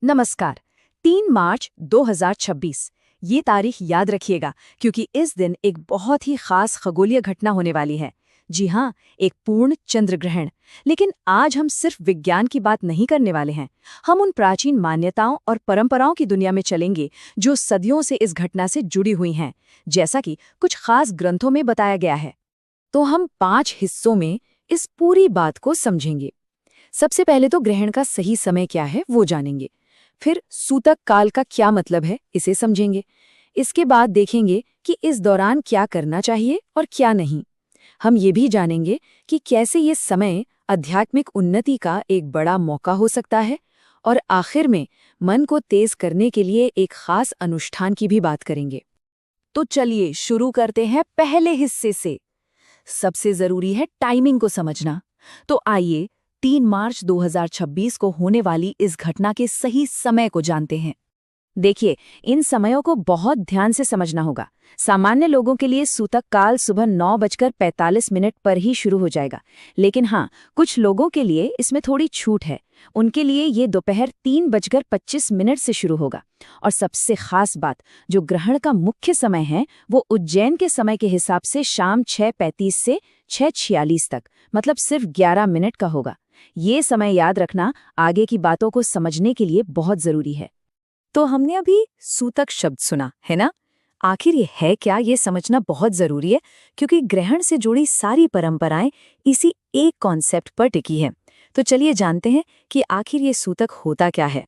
नमस्कार। 3 मार्च 2026 ये तारीख याद रखिएगा क्योंकि इस दिन एक बहुत ही खास खगोलीय घटना होने वाली है। जी हाँ, एक पूर्ण चंद्र ग्रहण। लेकिन आज हम सिर्फ विज्ञान की बात नहीं करने वाले हैं। हम उन प्राचीन मान्यताओं और परंपराओं की दुनिया में चलेंगे जो सदियों से इस घटना से जुड़ी हुई हैं, जैसा कि कुछ खास ग्रंथों में बताया गया है। तो हम 5 हिस्सों में इस पूरी बात को समझेंगे। सबसे पहले तो ग्रहण का सही समय क्या है वो जानेंगे। फिर सूतक काल का क्या मतलब है इसे समझेंगे। इसके बाद देखेंगे कि इस दौरान क्या करना चाहिए और क्या नहीं। हम ये भी जानेंगे कि कैसे ये समय आध्यात्मिक उन्नति का एक बड़ा मौका हो सकता है। और आखिर में मन को तेज करने के लिए एक खास अनुष्ठान की भी बात करेंगे। तो चलिए शुरू करते हैं पहले हिस्से से। सबसे जरूरी है टाइमिंग को समझना। तो आइए 3 मार्च 2026 को होने वाली इस घटना के सही समय को जानते हैं। देखिए, इन समयों को बहुत ध्यान से समझना होगा। सामान्य लोगों के लिए सूतक काल सुबह 9:45 पर ही शुरू हो जाएगा। लेकिन हाँ, कुछ लोगों के लिए इसमें थोड़ी छूट है। उनके लिए ये दोपहर 3:25 से शुरू होगा। और सबसे खास बात, जो ग्रहण का मुख्य समय है वो उज्जैन के समय के हिसाब से शाम 6:35 से 6:46 तक, मतलब सिर्फ 11 मिनट का होगा। ये समय याद रखना आगे की बातों को समझने के लिए बहुत जरूरी है। तो हमने अभी सूतक शब्द सुना है ना? आखिर ये है क्या, ये समझना बहुत जरूरी है क्योंकि ग्रहण से जुड़ी सारी परंपराएं इसी एक कॉन्सेप्ट पर टिकी हैं। तो चलिए जानते हैं कि आखिर ये सूतक होता क्या है।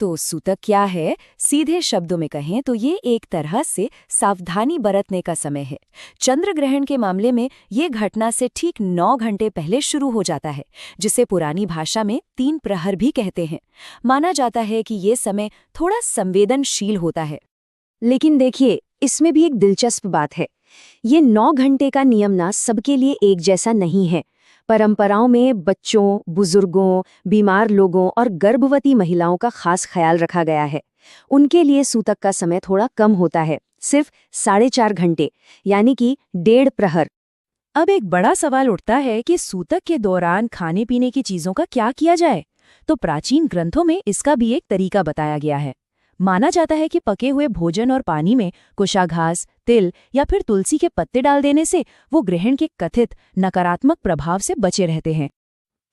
तो सूतक क्या है? सीधे शब्दों में कहें तो ये एक तरह से सावधानी बरतने का समय है। चंद्र ग्रहण के मामले में ये घटना से ठीक 9 घंटे पहले शुरू हो जाता है, जिसे पुरानी भाषा में 3 प्रहर भी कहते हैं। माना जाता है कि ये समय थोड़ा संवेदनशील होता है। लेकिन देखिए, इसमें भी एक दिलचस्प बात है। ये 9 घंटे का नियम ना सबके लिए एक जैसा नहीं है। परंपराओं में बच्चों, बुजुर्गों, बीमार लोगों और गर्भवती महिलाओं का खास ख्याल रखा गया है। उनके लिए सूतक का समय थोड़ा कम होता है, सिर्फ 4.5 घंटे, यानी कि 1.5 प्रहर। अब एक बड़ा सवाल उठता है कि सूतक के दौरान खाने पीने की चीजों का क्या किया जाए। तो प्राचीन ग्रंथों में इसका भी एक तरीका बताया गया है। माना जाता है कि पके हुए भोजन और पानी में कुशाघास, तिल या फिर तुलसी के पत्ते डाल देने से वो ग्रहण के कथित नकारात्मक प्रभाव से बचे रहते हैं।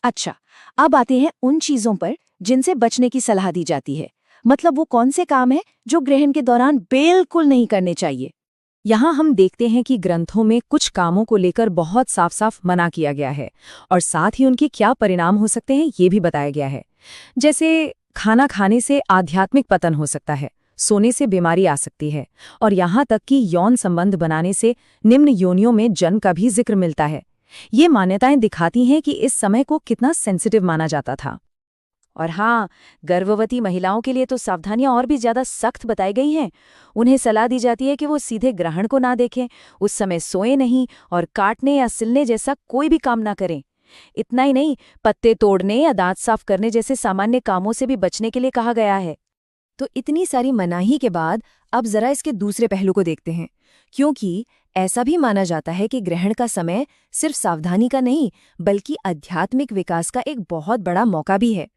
अच्छा, अब आते हैं उन चीजों पर जिनसे बचने की सलाह दी जाती है। मतलब वो कौन से काम हैं जो ग्रहण के दौरान बिल्कुल नहीं करने चाहिए। यहाँ हम देखते हैं कि ग्रंथों में कुछ कामों को लेकर बहुत साफ साफ मना किया गया है और साथ ही उनके क्या परिणाम हो सकते हैं ये भी बताया गया है। जैसे खाना खाने से आध्यात्मिक पतन हो सकता है, सोने से बीमारी आ सकती है और यहाँ तक कि यौन संबंध बनाने से निम्न योनियों में जन्म का भी जिक्र मिलता है। ये मान्यताएं दिखाती हैं कि इस समय को कितना सेंसिटिव माना जाता था। और हाँ, गर्भवती महिलाओं के लिए तो सावधानियां और भी ज्यादा सख्त बताई गई हैं। उन्हें सलाह दी जाती है कि वो सीधे ग्रहण को ना देखें, उस समय सोए नहीं और काटने या सिलने जैसा कोई भी काम ना करें। इतना ही नहीं, पत्ते तोड़ने या दांत साफ करने जैसे सामान्य कामों से भी बचने के लिए कहा गया है। तो इतनी सारी मनाही के बाद अब जरा इसके दूसरे पहलू को देखते हैं, क्योंकि ऐसा भी माना जाता है कि ग्रहण का समय सिर्फ सावधानी का नहीं बल्कि आध्यात्मिक विकास का एक बहुत बड़ा मौका भी है।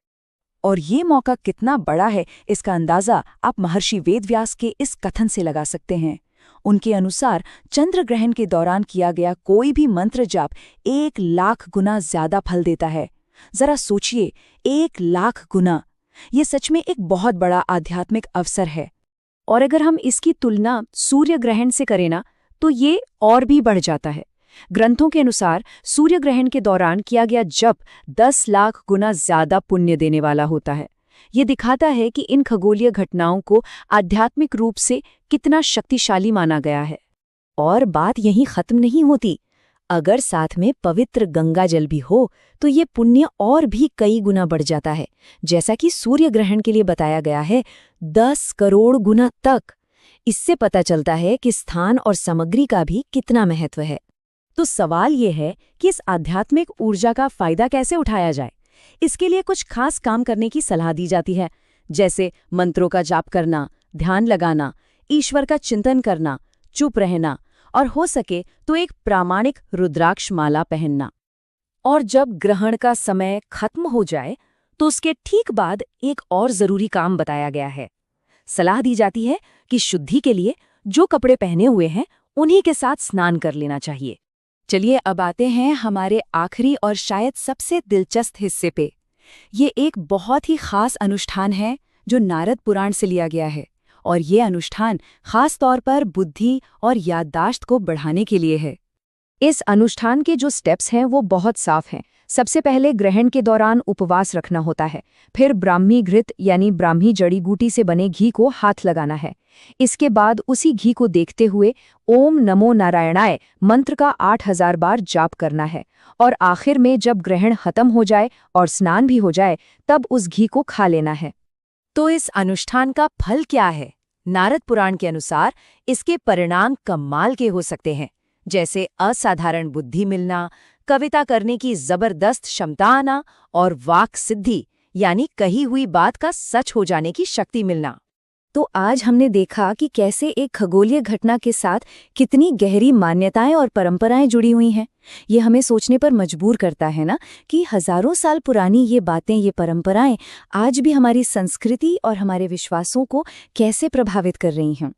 और ये मौका कितना बड़ा है इसका अंदाजा आप महर्षि वेदव्यास के इस कथन से लगा सकते हैं। उनके अनुसार चंद्र ग्रहण के दौरान किया गया कोई भी मंत्र जाप 1 लाख गुना ज्यादा फल देता है। जरा सोचिए, 1 लाख गुना। ये सच में एक बहुत बड़ा आध्यात्मिक अवसर है। और अगर हम इसकी तुलना सूर्य ग्रहण से करें ना, तो ये और भी बढ़ जाता है। ग्रंथों के अनुसार सूर्य ग्रहण के दौरान किया गया जप 10 लाख गुना ज्यादा पुण्य देने वाला होता है। ये दिखाता है कि इन खगोलीय घटनाओं को आध्यात्मिक रूप से कितना शक्तिशाली माना गया है। और बात यहीं खत्म नहीं होती। अगर साथ में पवित्र गंगा जल भी हो तो ये पुण्य और भी कई गुना बढ़ जाता है, जैसा कि सूर्य ग्रहण के लिए बताया गया है 10 करोड़ गुना तक। इससे पता चलता है कि स्थान और सामग्री का भी कितना महत्व है। तो सवाल ये है कि इस आध्यात्मिक ऊर्जा का फायदा कैसे उठाया जाए। इसके लिए कुछ खास काम करने की सलाह दी जाती है, जैसे मंत्रों का जाप करना, ध्यान लगाना, ईश्वर का चिंतन करना, चुप रहना और हो सके तो एक प्रामाणिक रुद्राक्ष माला पहनना। और जब ग्रहण का समय खत्म हो जाए तो उसके ठीक बाद एक और जरूरी काम बताया गया है। सलाह दी जाती है कि शुद्धि के लिए जो कपड़े पहने हुए हैं उन्हीं के साथ स्नान कर लेना चाहिए। चलिए अब आते हैं हमारे आखिरी और शायद सबसे दिलचस्प हिस्से पे। ये एक बहुत ही खास अनुष्ठान है जो नारद पुराण से लिया गया है, और ये अनुष्ठान खास तौर पर बुद्धि और याददाश्त को बढ़ाने के लिए है। इस अनुष्ठान के जो स्टेप्स हैं वो बहुत साफ हैं। सबसे पहले ग्रहण के दौरान उपवास रखना होता है, फिर ब्राह्मी घृत यानी ब्राह्मी जड़ी बूटी से बने घी को हाथ लगाना है। इसके बाद उसी घी को देखते हुए ओम नमो नारायणाय मंत्र का 8000 बार जाप करना है, और आखिर में जब ग्रहण खत्म हो जाए और स्नान भी हो जाए तब उस घी को खा लेना है। तो इस अनुष्ठान का फल क्या है? नारद पुराण के अनुसार इसके परिणाम कमाल के हो सकते हैं, जैसे असाधारण बुद्धि मिलना, कविता करने की जबरदस्त क्षमता आना और वाक सिद्धि यानी कही हुई बात का सच हो जाने की शक्ति मिलना। तो आज हमने देखा कि कैसे एक खगोलीय घटना के साथ कितनी गहरी मान्यताएं और परंपराएं जुड़ी हुई हैं। ये हमें सोचने पर मजबूर करता है ना, कि हजारों साल पुरानी ये बातें, ये परंपराएं आज भी हमारी संस्कृति और हमारे विश्वासों को कैसे प्रभावित कर रही हैं।